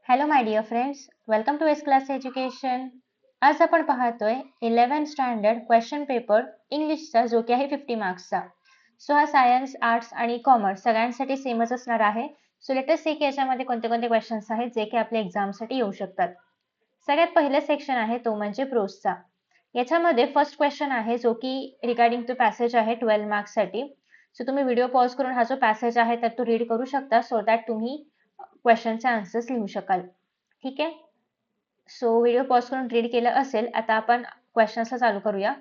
Hello my dear friends, welcome to S class education. आज आपण पाहतोय 11th स्टँडर्ड क्वेश्चन पेपर इंग्लिशचा, जो की आहे 50 मार्क्सचा. सो हा सायन्स, आर्ट्स आणि कॉमर्स सगळ्यांसाठी सेमच असणार आहे. सो लेट अस सी की याच्यामध्ये कोणते कोणते क्वेश्चन्स आहेत जे की आपल्या एक्झामसाठी येऊ शकतात. सगळ्यात पहिलं सेक्शन आहे तो म्हणजे प्रोजचा. याच्यामध्ये फर्स्ट क्वेश्चन आहे जो की रिगार्डिंग टू पॅसेज आहे 12 मार्क्ससाठी. सो तुम्ही व्हिडिओ पॉज करून हा जो पॅसेज आहे तर तो रीड करू शकता, सो दॅट तुम्ही क्वेश्चनचे आन्सर्स लिहू शकाल. ठीक आहे. सो व्हिडिओ पॉज करून रीड केलं असेल. आता आपण क्वेश्चन्सला चालू करूया.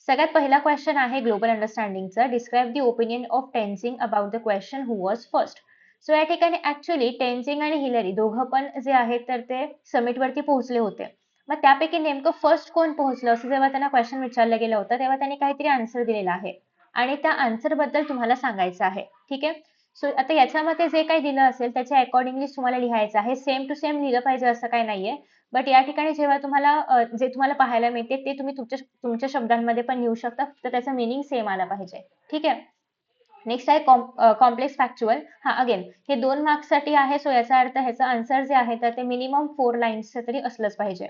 सगळ्यात पहिला क्वेश्चन आहे ग्लोबल अंडरस्टँडिंगचा. Describe the opinion of Tenzing about the question who was first. So या ठिकाणी ऍक्च्युली टेन्झिंग आणि हिलरी दोघं पण जे आहेत तर ते समिटवरती पोहोचले होते. मग त्यापैकी नेमकं फर्स्ट कोण पोहोचलं असं जेव्हा त्यांना क्वेश्चन विचारलं गेलं होतं तेव्हा त्यांनी काहीतरी आन्सर दिलेला आहे आणि त्या आन्सर बद्दल तुम्हाला सांगायचं आहे. ठीक आहे. सो आता याच्यामध्ये जे काही दिलं असेल त्याच्या अकॉर्डिंगली तुम्हाला लिहायचं आहे. सेम टू सेम लिहिलं पाहिजे असं काही नाहीये. बट या ठिकाणी जेव्हा तुम्हाला जे तुम्हाला पाहायला मिळते ते तुम्ही तुमच्या शब्दांमध्ये पण लिहू शकता, तर त्याचा मिनिंग सेम आला पाहिजे. ठीक आहे. नेक्स्ट आहे कॉम्प्लेक्स फॅक्च्युअल. हा अगेन हे 2 मार्क्ससाठी आहे. सो याचा अर्थ ह्याचं आन्सर जे आहे तर ते मिनिमम 4 लाईन्सचं तरी असलंच पाहिजे.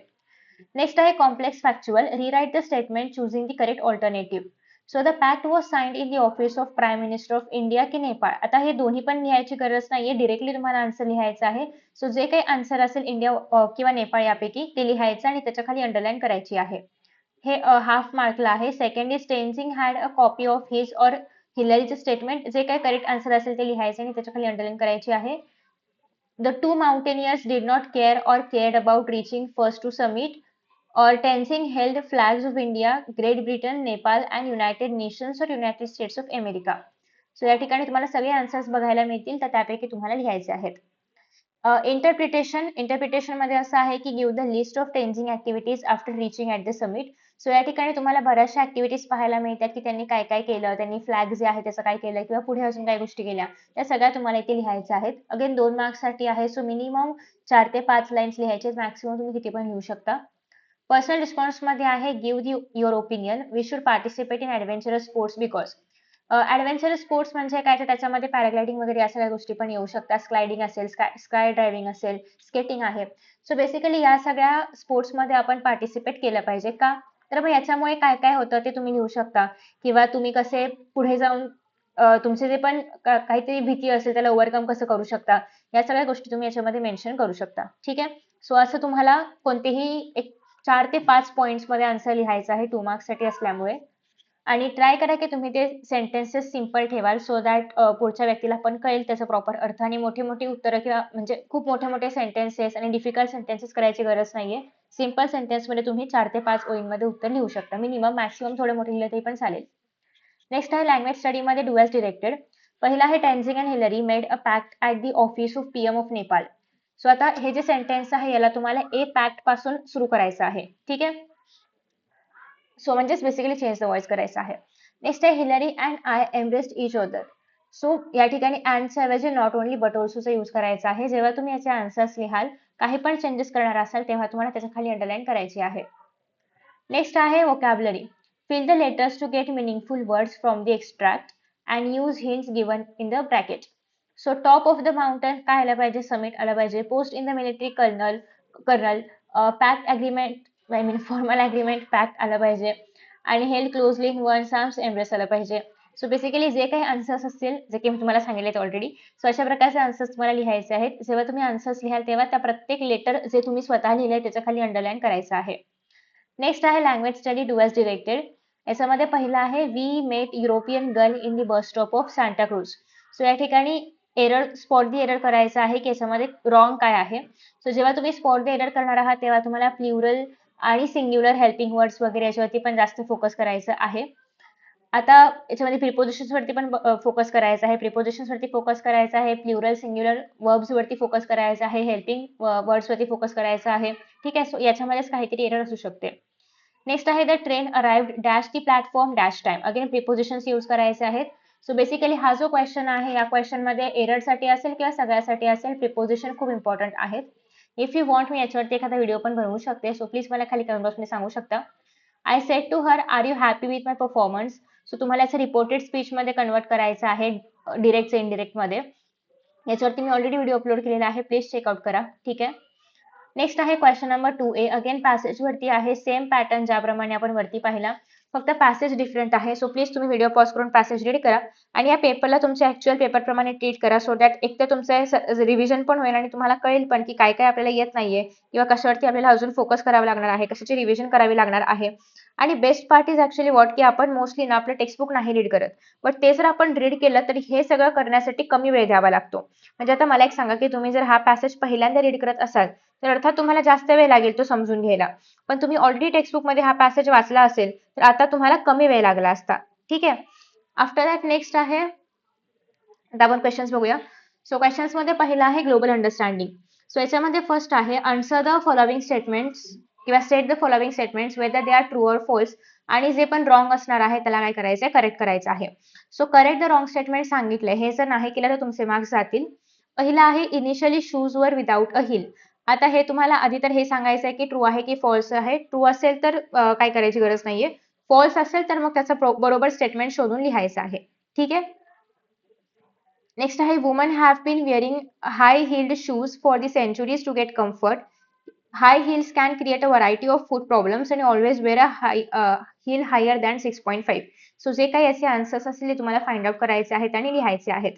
नेक्स्ट आहे complex factual. Rewrite the statement चुझिंग the correct alternative. So the pact was signed in the office of prime minister of India की नेपाळ. आता हे दोन्ही पण लिहायची गरज नाहीये, डिरेक्टली तुम्हाला आन्सर लिहायचा आहे. सो जे काही आन्सर असेल इंडिया किंवा नेपाळ यापैकी ते लिहायचं आणि त्याच्या खाली अंडरलाईन करायची आहे. हे हाफ मार्कला आहे. Second is Tenzing had a copy of his or हिलरीचं स्टेटमेंट. जे काही करेक्ट आन्सर असेल ते लिहायचं आणि त्याच्या खाली अंडरलाईन करायची आहे. The two mountaineers did not care or cared about reaching first to summit. Or Tenzing held flags of India, Great Britain, Nepal and United Nations or United States of America. So या ठिकाणी तुम्हाला सगळे answers बघायला मिळतील, तर त्यापैकी तुम्हाला लिहायचे आहेत. इंटरप्रिटेशन मध्ये असं आहे की give the list of Tenzing activities after reaching at the summit. So या ठिकाणी तुम्हाला बऱ्याचशा ऍक्टिव्हिटीज पाहायला मिळतात की त्यांनी काय काय केलं, त्यांनी फ्लॅग जे आहे त्याचं काय केलं किंवा पुढे अजून काय गोष्टी केल्या, त्या सगळ्या तुम्हाला इथे लिहायच्या आहेत. अगेन 2 मार्क्ससाठी आहे. सो मिनिमम 4 ते 5 लाईन्स लिहायचे. मॅक्सिमम तुम्ही किती पण लिहू शकता. पर्सनल रिस्पॉन्स मध्ये आहे give your opinion. We should participate in adventurous sports because. Adventurous sports म्हणजे काय, तर त्याच्यामध्ये पॅराग्लायडिंग वगैरे या सगळ्या गोष्टी पण येऊ शकतात. स्लायडिंग असेल, स्काय ड्रायव्हिंग असेल, स्केटिंग आहे. सो बेसिकली या सगळ्या स्पोर्ट्समध्ये आपण पार्टिसिपेट केलं पाहिजे. का, तर मग याच्यामुळे काय काय होतं ते तुम्ही लिहू शकता किंवा तुम्ही कसे पुढे जाऊन तुमचे जे पण काहीतरी भीती असेल त्याला ओव्हरकम कसं करू शकता, या सगळ्या गोष्टी तुम्ही याच्यामध्ये मेन्शन करू शकता. ठीक आहे. सो असं तुम्हाला कोणतेही एक 4 ते 5 पॉइंट्स मध्ये आन्सर लिहायचा आहे 2 मार्क्स साठी असल्यामुळे. आणि ट्राय करा की तुम्ही ते सेंटेन्सेस सिंपल ठेवाल, सो दॅट पुढच्या व्यक्तीला पण कळेल त्याचा प्रॉपर अर्थ. आणि मोठी मोठी उत्तरं किंवा म्हणजे खूप मोठे मोठे सेंटेन्सेस आणि डिफिकल्ट सेंटेन्सेस करायची गरज नाहीये. सिंपल सेंटेन्स मध्ये तुम्ही 4 ते 5 ओळींमध्ये उत्तर लिहू शकता. मिनिमम, मॅक्सिमम थोडे मोठे लिहिले तरी पण चालेल. नेक्स्ट आहे लँग्वेज स्टडी मध्ये डू एज डिरेक्टेड. पहिला आहे Tenzing and Hillary made a pact at the office of PM of Nepal. So आता हे जे सेंटेन्स आहे याला तुम्हाला ए पॅक्ट पासून सुरू करायचं आहे. ठीक आहे. सो म्हणजेच बेसिकली चेंज द वॉइस करायचं आहे. नेक्स्ट आहे Hillary and I embraced each other. So या ठिकाणी अँडच्या ऐवजी नॉट ओनली बट ऑल्सोचा यूज करायचा आहे. जेव्हा तुम्ही याचे आन्सर्स लिहाल, काही पण चेंजेस करणार असाल तेव्हा तुम्हाला त्याच्या खाली अंडरलाईन करायची आहे. नेक्स्ट आहे vocabulary. Fill the letters to get meaningful words from the extract and use hints given in the bracket. So top of the mountain काय आलं पाहिजे, summit आलं पाहिजे. Post in the military colonel, pact agreement, I mean formal agreement, pact आलं पाहिजे. आणि held closely in one's arms, embrace आलं पाहिजे. सो बेसिकली जे काही आन्सर्स असतील, जे की मी तुम्हाला सांगितलेत ऑलरेडी, सो अशा प्रकारचे आन्सर्स तुम्हाला लिहायचे आहेत. जेव्हा तुम्ही आन्सर्स लिहाल तेव्हा त्या प्रत्येक लेटर जे तुम्ही स्वतः लिहिलंय त्याच्या खाली अंडरलाईन करायचं आहे. नेक्स्ट आहे language study do as directed. याच्यामध्ये पहिला आहे we met European girl in the bus stop of Santa Cruz. So या ठिकाणी एरर, स्पॉट दी एरर करायचं आहे की याच्यामध्ये रॉंग काय आहे. सो जेव्हा तुम्ही स्पॉट दी एरर करणार आहात तेव्हा तुम्हाला प्लुरल आणि सिंग्युलर हेल्पिंग वर्ड्स वगैरे याच्यावरती पण जास्त फोकस करायचं आहे. आता याच्यामध्ये प्रिपोजिशन्स वरती पण फोकस करायचा आहे. प्रिपोजिशन्स वरती फोकस करायचा आहे. प्लुरल सिंग्युलर वर्ब्स वरती फोकस करायचा आहे. हेल्पिंग वर्ड्स वरती फोकस करायचा आहे. ठीक आहे. सो याच्यामध्येच काहीतरी एरर असू शकते. नेक्स्ट आहे the train arrived dash the platform dash time. Again prepositions use करायचे आहेत. सो बेसिकली हा जो क्वेश्चन आहे या क्वेश्चन मध्ये एरर साठी असेल किंवा सगळ्यासाठी असेल, प्रिपोजिशन खूप इम्पॉर्टंट आहेत. इफ यू वॉन्ट मी याच्यावरती एखादा व्हिडिओ पण बनवू शकते. सो प्लीज मला खाली कमेंट बॉक्समध्ये सांगू शकता. I said to her are you happy with my performance. So तुम्हाला याचं रिपोर्टेड स्पीच मध्ये कन्वर्ट करायचं आहे, डिरेक्ट इनडिरेक्ट मध्ये. याच्यावरती मी ऑलरेडी व्हिडिओ अपलोड केलेला आहे, प्लीज चेकआउट करा. ठीक आहे. नेक्स्ट आहे question number 2A. Again passage वरती आहे, सेम पॅटर्न ज्याप्रमाणे आपण वरती पाहिला, फक्त पॅसेज डिफरंट आहे. सो प्लीज तुम्ही व्हिडिओ पॉज करून पॅसेज रीड करा आणि या पेपरला तुमच्या ऍक्च्युअल पेपर प्रमाणे ट्रीट करा, सो दॅट एक तर तुमचं रिव्हिजन पण होईल आणि तुम्हाला कळेल पण की काय काय आपल्याला येत नाहीये किंवा कशावरती आपल्याला अजून फोकस करावं लागणार आहे, कशाची रिव्हिजन करावी लागणार आहे. आणि best part is actually what, की आपण मोस्टली ना आपलं टेक्स्टबुक नाही रीड करत, बट ते जर आपण रीड केलं तरी हे सगळं करण्यासाठी कमी वेळ द्यावा लागतो. म्हणजे आता मला एक सांगा, की तुम्ही जर हा पॅसेज पहिल्यांदा रीड करत असाल तर अर्थात तुम्हाला जास्त वेळ लागेल तो समजून घ्यायला, पण तुम्ही ऑलरेडी टेक्स्टबुक मध्ये हा पॅसेज वाचला असेल तर आता तुम्हाला कमी वेळ लागला असता. ठीक आहे. आफ्टर दॅट नेक्स्ट आहे, आता आपण क्वेश्चन्स बघूया. सो क्वेश्चन्स मध्ये पहिला आहे ग्लोबल अंडरस्टँडिंग. सो याच्यामध्ये फर्स्ट आहे, आन्सर द फॉलोइंग स्टेटमेंट्स किंवा state the following statements whether they are true or false. आणि जे पण रॉंग असणार आहे त्याला काय करायचं आहे, करेक्ट करायचं आहे. So correct the wrong statement सांगितलंय, हे जर नाही केलं तर तुमचे मार्क्स जातील. पहिला आहे, इनिशियली शूज वर विदाउट अ हिल. आता हे तुम्हाला आधी तर हे सांगायचं आहे की ट्रू आहे की फॉल्स आहे. ट्रू असेल तर काय करायची गरज नाहीये, फॉल्स असेल तर मग त्याचं बरोबर स्टेटमेंट शोधून लिहायचं आहे. ठीक आहे. नेक्स्ट आहे, women have been wearing high heeled shoes for the centuries to get comfort. High heels can create a variety of food problems आणि always wear a heel higher than 6.5. So जे काही याचे आन्सर्स असतील ते तुम्हाला find out करायचे आहेत आणि लिहायचे आहेत.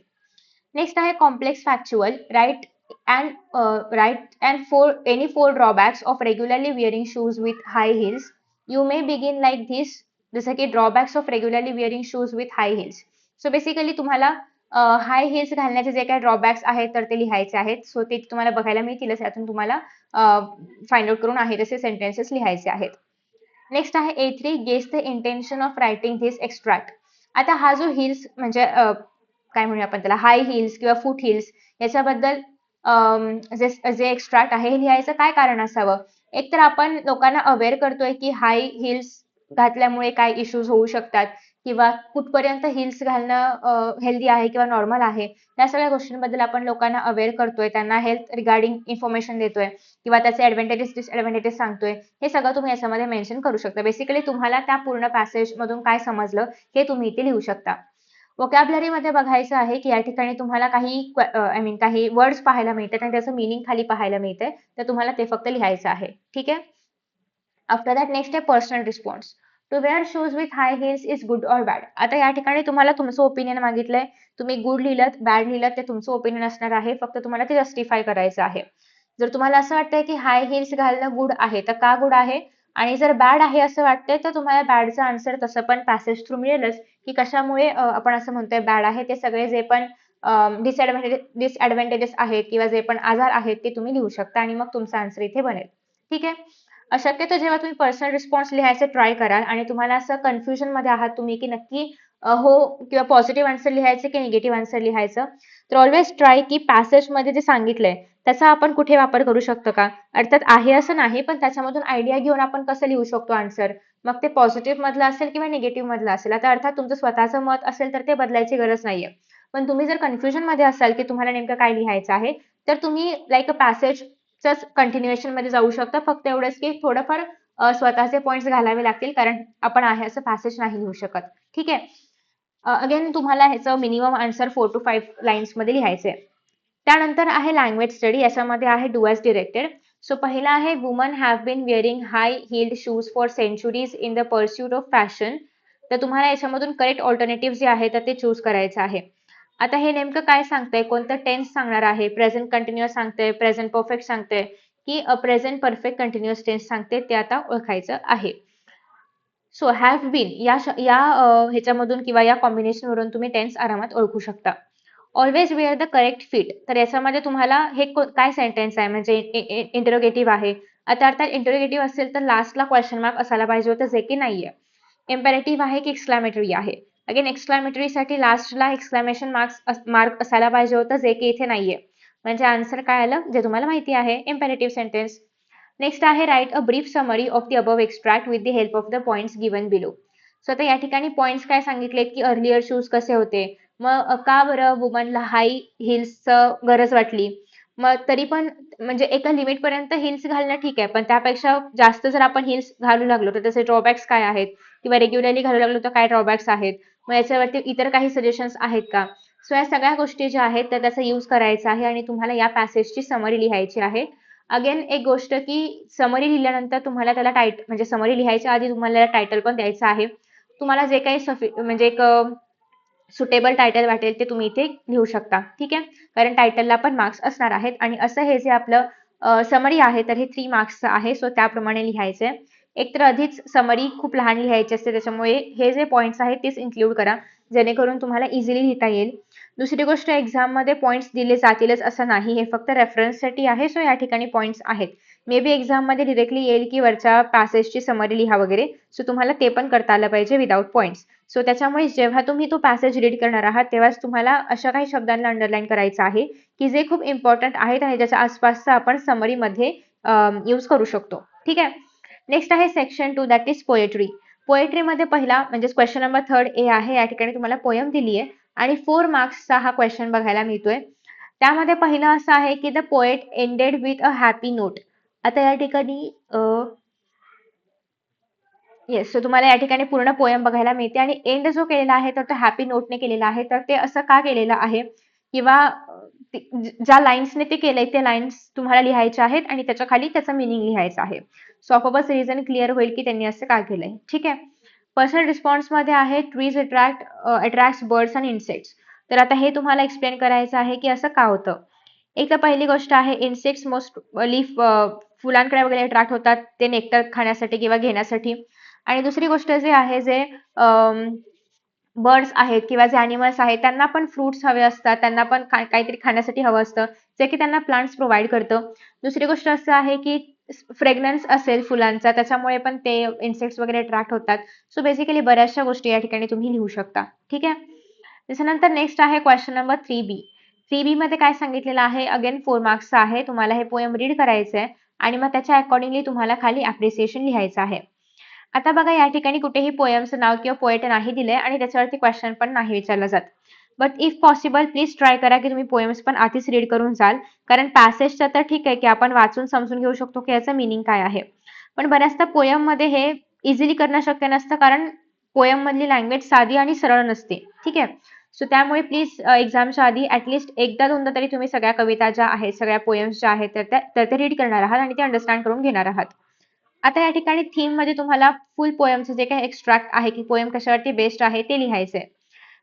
नेक्स्ट आहे complex factual. Write and for any four drawbacks of regularly wearing shoes with high heels. You may begin like this. जसं की drawbacks of regularly wearing shoes with high heels. So basically तुम्हाला high hills घालण्याचे जे काही drawbacks आहेत तर ते लिहायचे आहेत. सो ते तुम्हाला बघायला मिळतीलच, यातून तुम्हाला फाइंड आउट करून आहे तसे सेंटेन्सेस लिहायचे आहेत. नेक्स्ट आहे A3, guess the intention of writing this extract. आता हा जो हिल्स म्हणजे काय म्हणूया आपण त्याला, हाय हिल्स किंवा फूट हिल्स याच्याबद्दल जे जे एक्स्ट्रॅक्ट आहे हे लिहायचं काय कारण असावं. एक तर आपण लोकांना अवेअर करतोय की हाय हिल्स घातल्यामुळे काय इश्यूज होऊ शकतात किंवा कुठपर्यंत हिल्स घालणं हेल्दी आहे किंवा नॉर्मल आहे, या सगळ्या गोष्टींबद्दल आपण लोकांना अवेअर करतोय, त्यांना हेल्थ रिगार्डिंग इन्फॉर्मेशन देतोय किंवा त्याचे ऍडव्हान्टेजेस डिसएडव्हान्टेजेस सांगतोय. हे सगळं तुम्ही याच्यामध्ये मेन्शन करू शकता. बेसिकली तुम्हाला त्या पूर्ण पॅसेज मधून काय समजलं हे तुम्ही इथे लिहू शकता. वोकॅब्युलरी मध्ये बघायचं आहे की या ठिकाणी तुम्हाला काही आय मीन काही वर्ड्स पाहायला मिळतात आणि त्याचं मिनिंग खाली पाहायला मिळतंय, तर तुम्हाला ते फक्त लिहायचं आहे. ठीक आहे. आफ्टर दॅट नेक्स्ट आहे personal response. To wear shoes with high heels is good or bad. आता या ठिकाणी तुम्हाला तुमचं ओपिनियन मागितलंय, तुम्ही गुड लिहिलं बॅड लिहिलं ते तुमचं ओपिनियन असणार आहे, फक्त तुम्हाला ते जस्टिफाय करायचं आहे. जर तुम्हाला असं वाटतंय की हाय हिल्स घालणं गुड आहे तर का गुड आहे, आणि जर बॅड आहे असं वाटतंय तर तुम्हाला बॅडचा आन्सर तसं पण पॅसेज थ्रू मिळेलच की कशामुळे आपण असं म्हणतोय बॅड आहे. ते सगळे जे पण डिसएडव्हान्टेजेस आहेत किंवा जे पण आजार आहेत ते तुम्ही लिहू शकता आणि मग तुमचा आन्सर इथे बनेल. ठीक आहे. शक्यतो जेव्हा तुम्ही पर्सनल रिस्पॉन्स लिहायचं ट्राय कराल आणि तुम्हाला असं कन्फ्युजन मध्ये आहात तुम्ही की नक्की हो किंवा पॉझिटिव्ह आन्सर लिहायचं की निगेटिव्ह आन्सर लिहायचं, तर ऑलवेज ट्राय की पॅसेज मध्ये जे सांगितलंय त्याचा आपण कुठे वापर करू शकतो का. अर्थात आहे असं नाही, पण त्याच्यामधून आयडिया घेऊन आपण कसं लिहू शकतो आन्सर, मग ते पॉझिटिव्ह मधलं असेल किंवा निगेटिव्ह मधलं असेल. आता अर्थात तुमचं स्वतःचं मत असेल तर ते बदलायची गरज नाहीये, पण तुम्ही जर कन्फ्युजन मध्ये असाल की तुम्हाला नेमकं काय लिहायचं आहे, तर तुम्ही लाईक अ पॅसेज कंटिन्युएशन मध्ये जाऊ शकता. फक्त एवढंच की थोडंफार स्वतःचे पॉइंट्स घालावे लागतील, कारण आपण आहे असं पॅसेज नाही लिहू शकत. ठीक आहे. अगेन तुम्हाला ह्याचं मिनिमम आन्सर 4 to 5 लाईन्स मध्ये लिहायचे. त्यानंतर आहे लँग्वेज स्टडी. याच्यामध्ये आहे डू ॲज डिरेक्टेड. सो पहिला आहे, women have been wearing high heeled shoes for centuries in the pursuit of fashion. तर तुम्हाला याच्यामधून करेक्ट ऑल्टरनेटिव्ह जे आहे तर ते चूज करायचं आहे. आता हे नेमकं काय सांगतंय, कोणतं टेन्स सांगणार आहे, प्रेझेंट कंटिन्युअस सांगतंय, प्रेझेंट परफेक्ट सांगतंय की प्रेझेंट परफेक्ट कंटिन्युअस टेन्स सांगते, ते आता ओळखायचं आहे. सो हॅव बीन या ह्याच्यामधून किंवा या कॉम्बिनेशन वरून तुम्ही टेन्स आरामात ओळखू शकता. Always wear the correct fit. तर याच्यामध्ये तुम्हाला हे काय सेंटेन्स आहे, म्हणजे इंटरोगेटिव्ह आहे. आता अर्थात इंटरोगेटिव्ह असेल तर लास्टला क्वेश्चन मार्क असायला पाहिजे होतं, जे की नाहीये. इम्पेरेटिव्ह आहे की एक्सक्लामेटरी आहे. अगेन एक्सक्लामेटरी साठी लास्टला एक्सक्लामेशन मार्क असायला पाहिजे होतं, जे की इथे नाहीये. म्हणजे आन्सर काय आलं, जे तुम्हाला माहिती आहे, इम्पेरेटिव्ह सेंटेन्स. नेक्स्ट आहे, right a brief summary of the above extract with the help of the points given below. So आता या ठिकाणी पॉइंट्स काय सांगितलेत की अर्लियर शूज कसे होते, मग का बरं वुमनला हाय हिल्सचं गरज वाटली, मग तरी पण म्हणजे एका लिमिट पर्यंत हिल्स घालणं ठीक आहे, पण त्यापेक्षा जास्त जर आपण हिल्स घालू लागलो तर त्याचे ड्रॉबॅक्स काय आहेत, किंवा रेग्युलरली घालू लागलो तर काय ड्रॉबॅक्स आहेत, मग याच्यावरती इतर काही सजेशन्स आहेत का. सो या सगळ्या गोष्टी ज्या आहेत तर त्याचा यूज करायचा आहे आणि तुम्हाला या पॅसेजची समरी लिहायची आहे. अगेन एक गोष्ट की समरी लिहिल्यानंतर तुम्हाला त्याला म्हणजे समरी लिहायच्या आधी तुम्हाला टायटल पण द्यायचं आहे. तुम्हाला जे काही म्हणजे एक सुटेबल टायटल वाटेल ते तुम्ही इथे लिहू शकता. ठीक आहे. कारण टायटलला पण मार्क्स असणार आहेत आणि असं हे जे आपलं समरी आहे तर हे 3 मार्क्सचं आहे. सो त्याप्रमाणे लिहायचंय. एकतर आधीच समरी खूप लहान लिहायची असते, त्याच्यामुळे हे जे पॉइंट्स आहेत तेच इन्क्लूड करा, जेणेकरून तुम्हाला इझिली लिहिता येईल. दुसरी गोष्ट, एक्झाममध्ये पॉइंट्स दिले जातीलच असं नाही, हे फक्त रेफरन्ससाठी आहे. सो या ठिकाणी पॉइंट्स आहेत. मे बी एक्झाममध्ये डिरेक्टली येईल की वरच्या पॅसेजची समरी लिहा वगैरे, सो तुम्हाला ते पण करता आलं पाहिजे विदाउट पॉइंट्स. सो त्याच्यामुळे जेव्हा तुम्ही तो पॅसेज रीड करणार आहात तेव्हाच तुम्हाला अशा काही शब्दांना अंडरलाईन करायचं आहे की जे खूप इम्पॉर्टंट आहेत आणि ज्याच्या आसपासचा आपण समरीमध्ये यूज करू शकतो. ठीक आहे. नेक्स्ट आहे सेक्शन 2, दॅट इज पोएट्री. पोएट्रीमध्ये पहिला म्हणजे क्वेश्चन नंबर 3 ए आहे. या ठिकाणी तुम्हाला पोयम दिली आहे आणि 4 मार्क्सचा हा क्वेश्चन बघायला मिळतोय. त्यामध्ये पहिलं असं आहे की the poet ended with a happy note. आता या ठिकाणी येस, सो तुम्हाला या ठिकाणी पूर्ण पोयम बघायला मिळते आणि एंड जो केलेला आहे तर तो हॅपी नोटने केलेला आहे. तर ते असं का केलेलं आहे किंवा ज्या लाईन्सने ते केलंय ते लाईन्स तुम्हाला लिहायच्या आहेत आणि त्याच्या खाली त्याचं मिनिंग लिहायचं आहे. सो ऑफकोर्स रिझन क्लिअर होईल की त्यांनी असं का केलंय. ठीक आहे. पर्सनल रिस्पॉन्स मध्ये आहे trees attract birds and insects. तर आता हे तुम्हाला एक्सप्लेन करायचं आहे की असं का होतं. एक तर पहिली गोष्ट आहे, इन्सेक्ट्स मोस्ट लीफ फुलांकडे वगैरे अट्रॅक्ट होतात ते नेक्टर खाण्यासाठी किंवा घेण्यासाठी. आणि दुसरी गोष्ट जे आहे जे बर्ड्स आहेत किंवा जे अॅनिमल्स आहेत त्यांना पण फ्रुट्स हवे असतात, त्यांना पण काहीतरी खाण्यासाठी हवं असतं, जे की त्यांना प्लांट्स प्रोव्हाइड करतं. दुसरी गोष्ट असं आहे की फ्रेग्रन्स असेल फुलांचा, त्याच्यामुळे पण ते इन्सेक्ट्स वगैरे अट्रॅक्ट होतात. सो बेसिकली बऱ्याचशा गोष्टी या ठिकाणी तुम्ही लिहू शकता. ठीक आहे. त्याच्यानंतर नेक्स्ट आहे क्वेश्चन नंबर 3B. 3B मध्ये काय सांगितलेलं आहे, अगेन 4 मार्क्सचं आहे. तुम्हाला हे पोएम रीड करायचं आहे आणि मग त्याच्या अकॉर्डिंगली तुम्हाला खाली अप्रिसिएशन लिहायचं आहे. आता बघा या ठिकाणी कुठेही पोएमचं नाव किंवा पोएट नाही दिलंय आणि त्याच्यावरती क्वेश्चन पण नाही विचारला जात. But if possible please try करा की तुम्ही पोएम्स पण आधीच रीड करून जाल. कारण पॅसेजचं तर ठीक आहे की आपण वाचून समजून घेऊ शकतो की याचं मिनिंग काय आहे. पण बऱ्याचदा पोएम मध्ये हे इझिली करणं शक्य नसतं, कारण पोएम मधली लँग्वेज साधी आणि सरळ नसते. ठीक आहे. सो त्यामुळे प्लीज एक्झामच्या आधी ऍटलिस्ट एकदा दोनदा तरी तुम्ही सगळ्या कविता ज्या आहेत, सगळ्या पोएम्स ज्या आहेत तर ते रीड करणार आहात आणि ते अंडरस्टँड करून घेणार आहात. आता या ठिकाणी थीम मध्ये तुम्हाला फुल पोएमचं जे काही एक्स्ट्रॅक्ट आहे की पोएम कशावरती बेस्ड आहे ते लिहायचंय.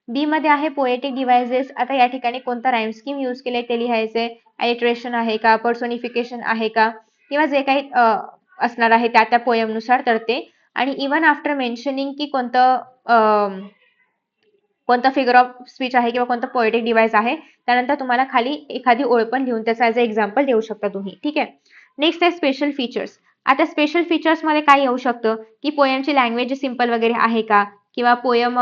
बी मध्ये आहे पोएटिक डिव्हाइसेस. आता या ठिकाणी कोणता राईम स्कीम यूज केले ते लिहायचंय. आयट्रेशन आहे का, पर्सोनिफिकेशन आहे का, किंवा जे काही असणार आहे त्या त्या पोएम नुसार तर ते. आणि इवन आफ्टर मेन्शनिंग की कोणता फिगर ऑफ स्पीच आहे किंवा कोणतं पोएटिक डिव्हाइस आहे, त्यानंतर तुम्हाला खाली एखादी ओळ पण लिहून त्याचा ॲज अ एक्झाम्पल देऊ शकता तुम्ही. ठीक आहे. नेक्स्ट आहे स्पेशल फीचर्स. आता स्पेशल फीचर्स मध्ये काय येऊ शकतं की पोयमची लँग्वेज सिम्पल वगैरे आहे का, किंवा पोयम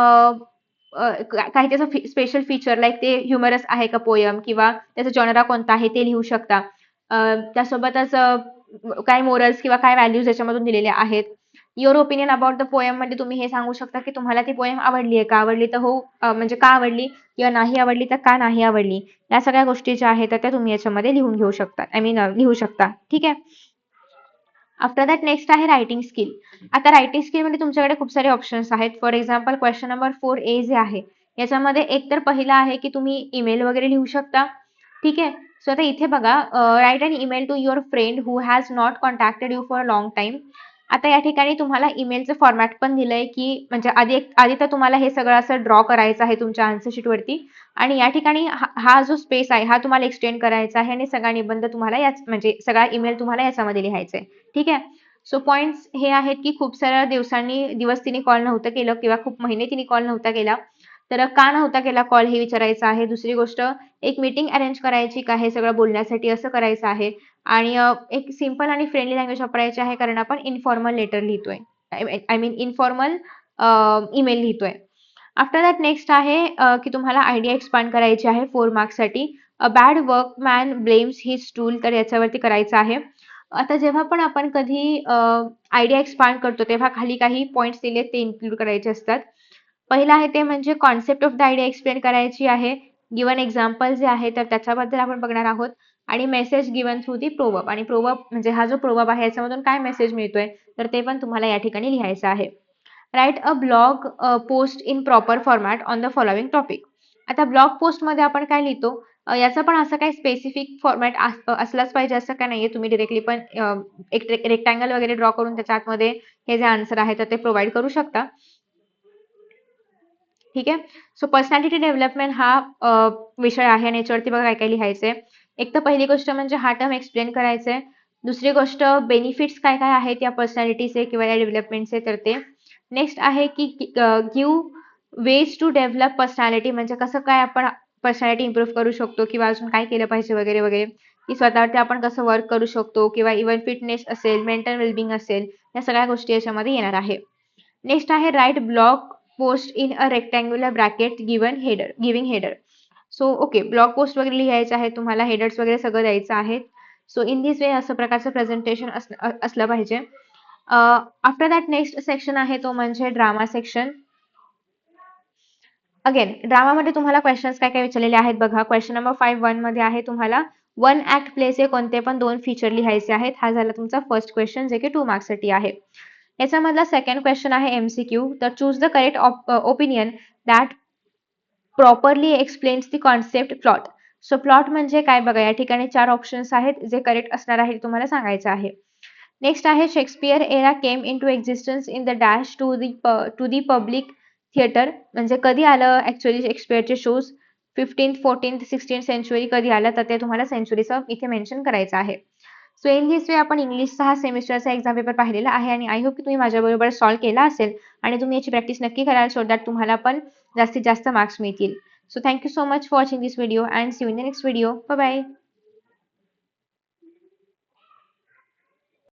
काही त्याचं स्पेशल फीचर लाईक ते ह्युमरस आहे का पोयम, किंवा त्याचा जॉनरा कोणता आहे ते लिहू शकता. त्यासोबतच काय मोरल्स किंवा काय व्हॅल्यूज याच्यामधून दिलेल्या आहेत. Your opinion about the poem मध्ये तुम्ही हे सांगू शकता की तुम्हाला ती पोएम आवडली आहे का, आवडली तर हो म्हणजे का आवडली, किंवा नाही आवडली तर का नाही आवडली. या सगळ्या गोष्टी ज्या आहेत त्या तुम्ही याच्यामध्ये लिहून घेऊ शकता, आय मीन लिहू शकता. ठीक आहे. आफ्टर दॅट नेक्स्ट आहे रायटिंग स्किल. आता रायटिंग स्किल मध्ये तुमच्याकडे खूप सारे ऑप्शन्स आहेत. For example question number 4A जे आहे याच्यामध्ये एक तर पहिला आहे की तुम्ही ईमेल वगैरे लिहू शकता. ठीक आहे. सो आता इथे बघा, write an email to your friend who has not contacted you for a long time. आता या ठिकाणी तुम्हाला ईमेलचं फॉर्मॅट पण दिलंय की म्हणजे आधी तर तुम्हाला हे सगळं असं ड्रॉ करायचं आहे तुमच्या आन्सर शीट वरती, आणि या ठिकाणी हा जो स्पेस आहे हा तुम्हाला एक्सटेंड करायचा आहे आणि सगळा निबंध तुम्हाला याच म्हणजे सगळा ईमेल तुम्हाला याच्यामध्ये लिहायचा आहे. ठीक आहे. सो पॉइंट्स हे आहेत की खूप साऱ्या दिवस तिने कॉल नव्हतं केलं किंवा खूप महिने तिने कॉल नव्हता केला, तर का नव्हता केला कॉल हे विचारायचं आहे. दुसरी गोष्ट, एक मीटिंग अरेंज करायची का हे सगळं बोलण्यासाठी असं करायचं आहे. आणि एक सिंपल आणि फ्रेंडली लँग्वेज वापरायची आहे, कारण आपण इन्फॉर्मल लेटर लिहितोय, आय मीन इन्फॉर्मल ईमेल लिहितोय. आफ्टर दॅट नेक्स्ट आहे की तुम्हाला आयडिया एक्सपांड करायची आहे 4 मार्क्ससाठी. A bad workman blames his tool, तर याच्यावरती करायचं आहे. आता जेव्हा पण आपण कधी आयडिया एक्सपांड करतो तेव्हा खाली काही पॉइंट्स दिले ते इन्क्लूड करायचे असतात. पहिला आहे ते म्हणजे concept of the idea explain करायची आहे. गिवन एक्झाम्पल जे आहे तर त्याच्याबद्दल आपण बघणार आहोत. आणि message given through the proverb, आणि प्रोवर्ब म्हणजे हा जो प्रोवर्ब आहे याच्यामधून काय मेसेज मिळतोय तर ते पण तुम्हाला या ठिकाणी लिहायचं आहे. Right a blog post in proper format on the following topic. आता ब्लॉग पोस्ट मध्ये आपण काय लिहितो याचा पण असं काही स्पेसिफिक फॉर्मॅट असलाच पाहिजे असं काय नाहीये. तुम्ही डायरेक्टली पण एक रेक्टँगल वगैरे ड्रॉ करून त्याच्या आतमध्ये हे जे आन्सर आहे तर ते प्रोव्हाइड करू शकता. ठीक आहे. सो पर्सनॅलिटी डेव्हलपमेंट हा विषय आहे आणि याच्यावरती बघा काय काय लिहायचंय. एक तर पहिली गोष्ट म्हणजे हा टर्म एक्सप्लेन करायचंय. दुसरी गोष्ट बेनिफिट्स काय काय आहेत या पर्सनॅलिटीचे किंवा या डेव्हलपमेंटचे तर ते. नेक्स्ट आहे की give ways to develop personality म्हणजे कसं काय आपण पर्सनॅलिटी इम्प्रूव्ह करू शकतो किंवा अजून काय केलं पाहिजे वगैरे वगैरे, की स्वतःवरती आपण कसं वर्क करू शकतो किंवा इव्हन फिटनेस असेल, मेंटल वेलबिंग असेल, या सगळ्या गोष्टी याच्यामध्ये येणार आहे. नेक्स्ट आहे write blog post in a rectangular bracket giving header. So okay, blog post वगैरे लिहायचं आहे तुम्हाला, हेडर्स वगैरे सगळं द्यायचं आहे. सो इन दिस वे असं प्रकारचं प्रेझेंटेशन असलं पाहिजे. आफ्टर दॅट नेक्स्ट सेक्शन आहे तो म्हणजे ड्रामा सेक्शन. अगेन ड्रामामध्ये तुम्हाला क्वेश्चन्स काय काय विचारलेले आहेत बघा. क्वेश्चन नंबर 5 मध्ये आहे तुम्हाला 1 ऍक्ट प्लेचे कोणते पण 2 फीचर लिहायचे आहेत. हा झाला तुमचा फर्स्ट क्वेश्चन जे की 2 मार्क्स साठी आहे. याच्यामधला सेकंड क्वेश्चन आहे MCQ. तर choose the correct opinion that properly explains the concept plot. So plot म्हणजे काय बघा, या ठिकाणी 4 ऑप्शन्स आहेत जे करेक्ट असणार आहे तुम्हाला सांगायचं आहे. नेक्स्ट आहे Shakespeare era came into existence in the dash to the public theatre. म्हणजे कधी आलं actually शेक्सपियरचे shows, 15th 14th 16th century कधी आलं तर ते तुम्हाला सेंचुरीचं इथे मेन्शन करायचं आहे. सो इन दिस वे आपण इंग्लिशचा हा सेमिस्टरचा एक्झाम पेपर पाहिलेला आहे आणि आय होप की तुम्ही माझ्याबरोबर सॉल्व्ह केला असेल आणि तुम्ही याची प्रॅक्टिस नक्की कराल सो दॅट तुम्हाला पण जास्तीत जास्त मार्क्स मिळतील. So thank you so much for watching this video and see you in the next video. Bye bye.